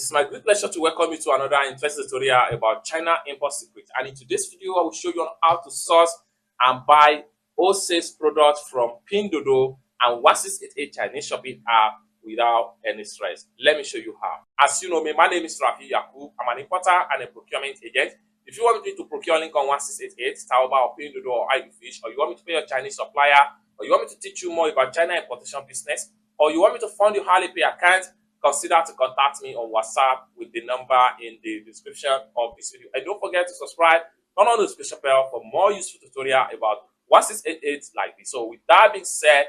is my great pleasure to welcome you to another interesting tutorial about China import secret. And in today's video, I will show you on how to source and buy wholesale products from Pinduoduo and 1688 Chinese shopping app without any stress. Let me show you how. As you know me, my name is Rafi Yaku. I'm an importer and a procurement agent. If you want me to procure link on 1688, Taoba or Pinduoduo or Fish, or you want me to pay your Chinese supplier, or you want me to teach you more about China importation business, or you want me to fund your Alipay account, consider to contact me on WhatsApp with the number in the description of this video. And don't forget to subscribe, turn on the notification bell for more useful tutorial about 1688 like this. So with that being said,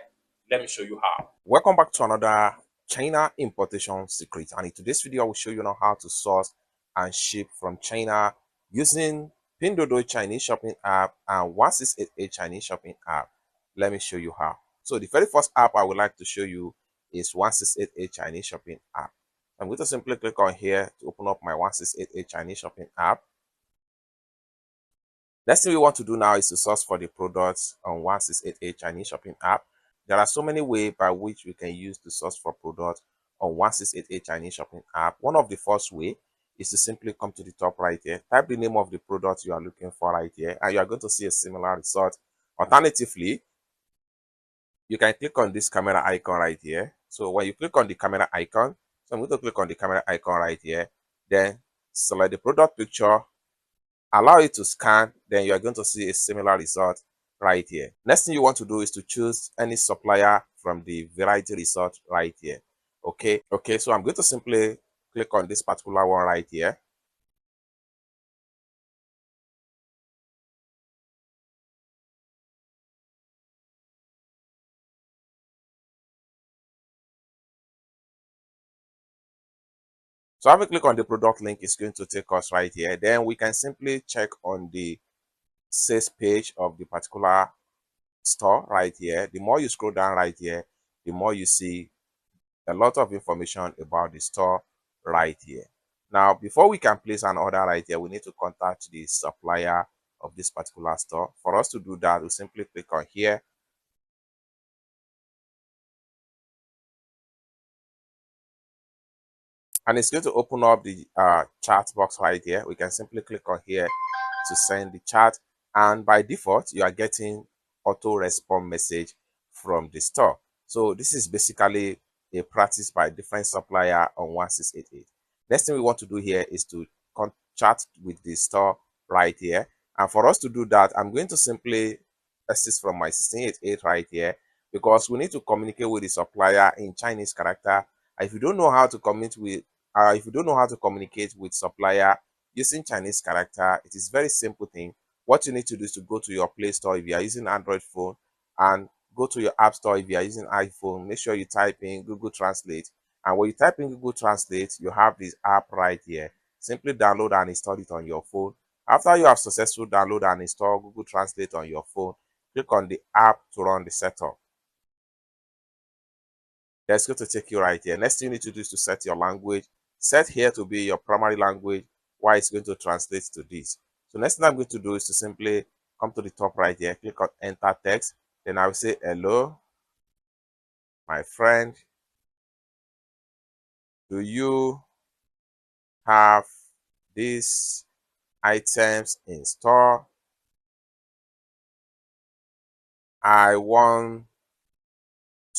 let me show you how. Welcome back to another China importation secret, and in today's video I will show you now how to source and ship from China using Pinduoduo Chinese shopping app and 1688 Chinese shopping app. Let me show you how. So the very first app I would like to show you is 1688 Chinese shopping app. I'm going to simply click on here to open up my 1688 Chinese shopping app. Next thing we want to do now is to source for the products on 1688 Chinese shopping app. There are so many ways by which we can use to source for products on 1688 Chinese shopping app. One of the first way is to simply come to the top right here, type the name of the product you are looking for right here, and you are going to see a similar result. Alternatively, you can click on this camera icon right here. So when you click on the camera icon, so I'm going to click on the camera icon right here, then select the product picture, allow it to scan, then you are going to see a similar result right here. Next thing you want to do is to choose any supplier from the variety result right here. Okay, so I'm going to simply click on this particular one right here. So if we click on the product link, it's going to take us right here. Then we can simply check on the sales page of the particular store right here. The more you scroll down right here, the more you see a lot of information about the store right here. Now, before we can place an order right here, we need to contact the supplier of this particular store. For us to do that, we simply click on here. And it's going to open up the chat box right here. We can simply click on here to send the chat. And by default, you are getting auto respond message from the store. So this is basically a practice by different supplier on 1688. Next thing we want to do here is to chat with the store right here. And for us to do that, I'm going to simply exit from my 1688 right here, because we need to communicate with the supplier in Chinese character. If you don't know how to communicate with supplier using Chinese character, it is very simple thing. What you need to do is to go to your Play Store if you are using Android phone, and go to your App Store if you are using iPhone. Make sure you type in Google Translate, and when you type in Google Translate, you have this app right here. Simply download and install it on your phone. After you have successfully download and install Google Translate on your phone, click on the app to run the setup. That's going to take you right here. Next thing you need to do is to set your language. Set here to be your primary language, while it's going to translate to this. So next thing I'm going to do is to simply come to the top right here, click on enter text. Then I will say, hello, my friend, do you have these items in store? I want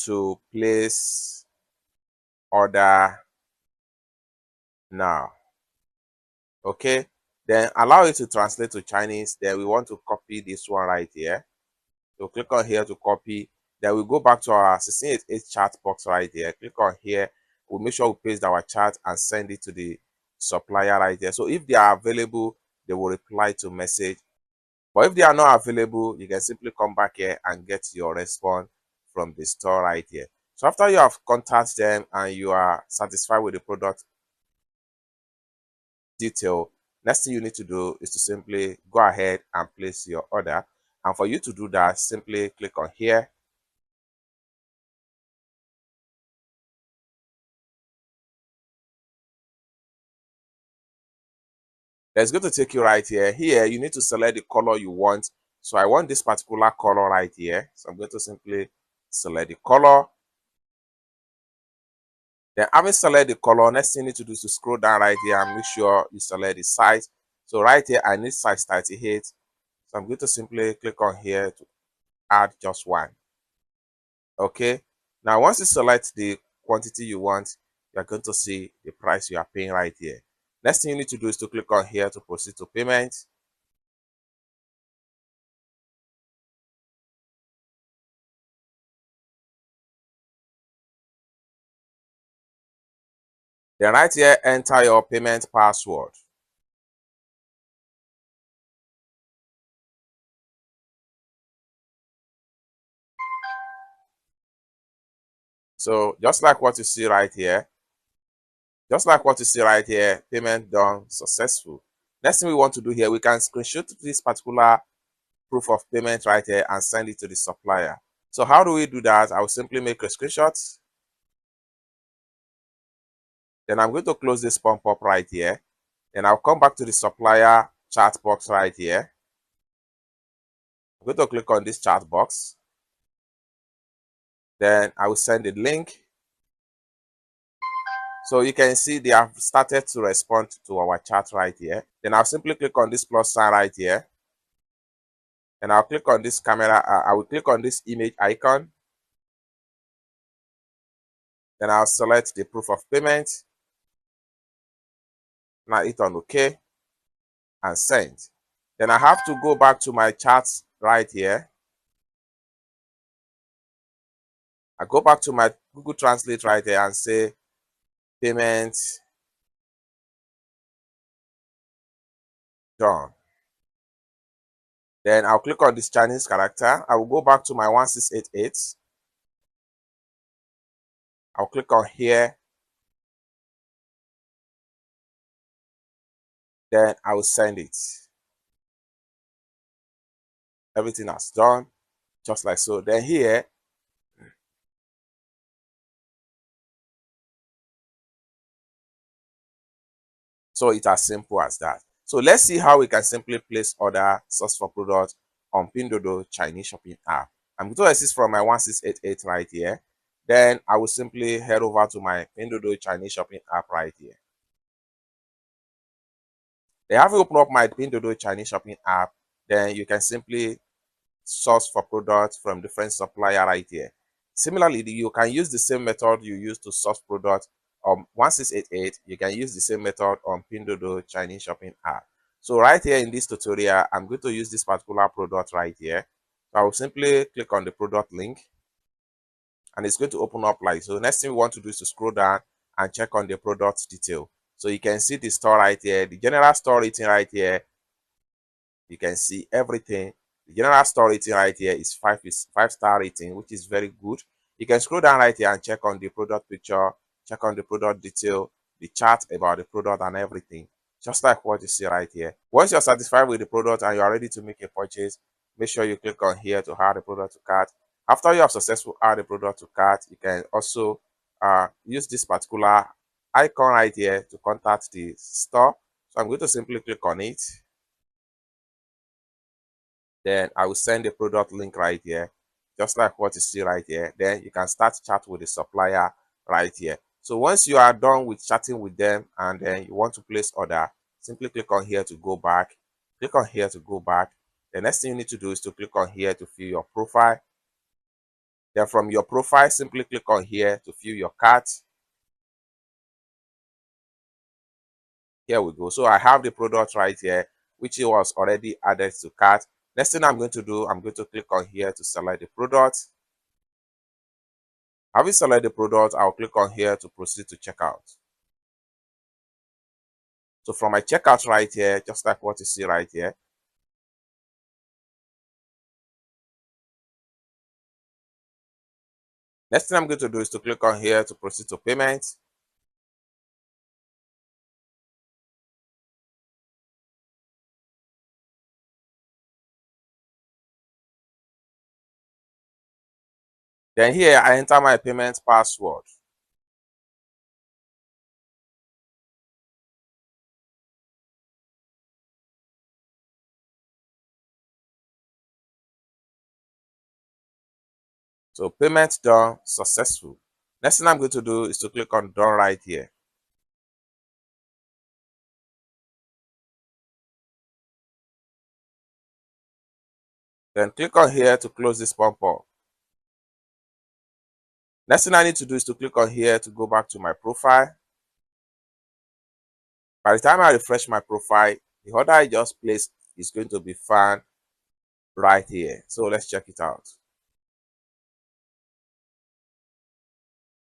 to place order now. Okay, then allow it to translate to Chinese. Then we want to copy this one right here. So click on here to copy. Then we go back to our 1688 chat box right here. Click on here. We'll make sure we paste our chat and send it to the supplier right here. So if they are available, they will reply to message. But if they are not available, you can simply come back here and get your response from the store right here. So after you have contacted them and you are satisfied with the product detail, next thing you need to do is to simply go ahead and place your order. And for you to do that, simply click on here. That's going to take you right here. Here, you need to select the color you want. So I want this particular color right here. So I'm going to simply select the color. Then having selected the color, next thing you need to do is to scroll down right here and make sure you select the size. So right here, I need size 38. So I'm going to simply click on here to add just one. Okay. Now, once you select the quantity you want, you're going to see the price you are paying right here. Next thing you need to do is to click on here to proceed to payment. Then right here, enter your payment password. So just like what you see right here, payment done successful. Next thing we want to do here, we can screenshot this particular proof of payment right here and send it to the supplier. So how do we do that? I will simply make a screenshot. Then I'm going to close this pump up right here. Then I'll come back to the supplier chat box right here. I'm going to click on this chat box. Then I will send the link. So you can see they have started to respond to our chat right here. Then I'll simply click on this plus sign right here. And I'll click on this camera. I will click on this image icon. Then I'll select the proof of payment. Now hit on OK and send. Then I have to go back to my chat right here. I go back to my Google Translate right here and say payment done. Then I'll click on this Chinese character. I will go back to my 1688. I'll click on here. Then I will send it. Everything has done, just like so. Then here, so it's as simple as that. So let's see how we can simply place order source for product on Pinduoduo Chinese shopping app. I'm going to assist from my 1688 right here. Then I will simply head over to my Pinduoduo Chinese shopping app right here. Then having opened up my Pinduoduo Chinese shopping app, then you can simply source for products from different supplier right here. Similarly, you can use the same method you use to source products on 1688. You can use the same method on Pinduoduo Chinese shopping app. So right here in this tutorial, I'm going to use this particular product right here. So I will simply click on the product link and it's going to open up like so. Next thing we want to do is to scroll down and check on the product detail. So you can see the store right here, the general store rating right here. You can see everything. The general store rating right here is 5-star rating, which is very good. You can scroll down right here and check on the product picture, check on the product detail, the chart about the product and everything, just like what you see right here. Once you're satisfied with the product and you are ready to make a purchase, make sure you click on here to add the product to cart. After you have successfully added the product to cart, you can also use this particular icon right here to contact the store. So I'm going to simply click on it. Then I will send the product link right here, just like what you see right here. Then you can start chat with the supplier right here. So once you are done with chatting with them and then you want to place order, simply click on here to go back. Click on here to go back. The next thing you need to do is to click on here to fill your profile. Then from your profile, simply click on here to fill your cart. Here we go. So I have the product right here, which was already added to cart. Next thing I'm going to do, I'm going to click on here to select the product. Having selected the product, I'll click on here to proceed to checkout. So from my checkout right here, just like what you see right here, next thing I'm going to do is to click on here to proceed to payment. Then here I enter my payment password. So payment done successful. Next thing I'm going to do is to click on done right here. Then click on here to close this pop-up. Next thing I need to do is to click on here to go back to my profile. By the time I refresh my profile, the order I just placed is going to be found right here. So let's check it out.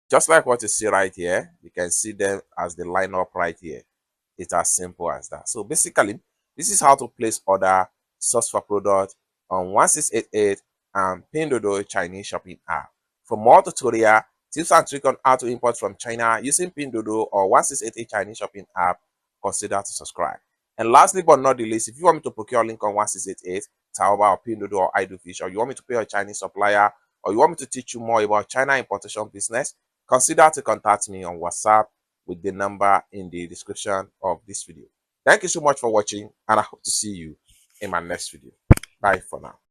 Just like what you see right here, you can see them as they line up right here. It's as simple as that. So basically, this is how to place order, source for product on 1688 and Pinduoduo Chinese shopping app. For more tutorial, tips and tricks on how to import from China using Pinduoduo or 1688 Chinese shopping app, consider to subscribe. And lastly but not the least, if you want me to procure a link on 1688, Taobao or Pinduoduo or Idofish, or you want me to pay a Chinese supplier, or you want me to teach you more about China importation business, consider to contact me on WhatsApp with the number in the description of this video. Thank you so much for watching, and I hope to see you in my next video. Bye for now.